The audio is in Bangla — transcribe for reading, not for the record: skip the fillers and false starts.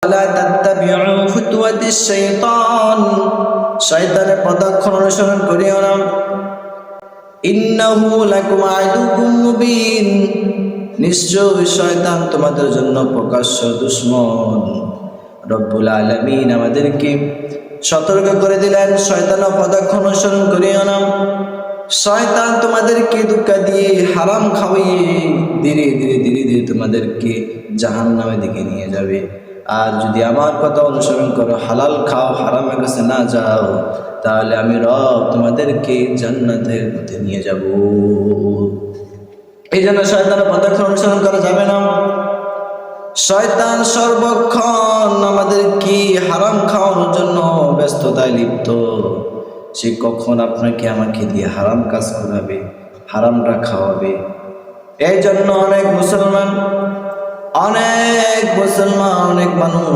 ওয়ালা তাত্তাবিউ খুতুওয়াতিশ শাইতান, শয়তানের পদক্ষেপ অনুসরণ করিও না। ইন্নাহু লাকুম আদুউম মুবিন, নিশ্চয় শয়তান তোমাদের জন্য প্রকাশ্য দুশমন। রব্বুল আলামিন আমাদেরকে সতর্ক করে দিলেন, শয়তানের পদক্ষেপ অনুসরণ করিও না। শয়তান তোমাদেরকে ধোঁকা দিয়ে হারাম খাওয়িয়ে ধীরে ধীরে ধীরে ধীরে তোমাদেরকে জাহান্নামের দিকে নিয়ে যাবে। আর যদি আমার কথা অনুসরণ করো, হালাল খাও, হারামের কাছে না যাও, তাহলে আমি রব তোমাদেরকে জান্নাতের পথে নিয়ে যাব। এই জন্য শয়তানের পদক্ষেপ অনুসরণ করা যাবে না। শয়তান সর্বক্ষণ আমাদেরকে হারাম খাওয়ানোর জন্য ব্যস্ততায় লিপ্ত। সে কখন আপনাকে আমাকে দিয়ে হারাম কাজ করাবে, হারামটা খাওয়াবে। এই জন্য অনেক মুসলমান, অনেক মানুষ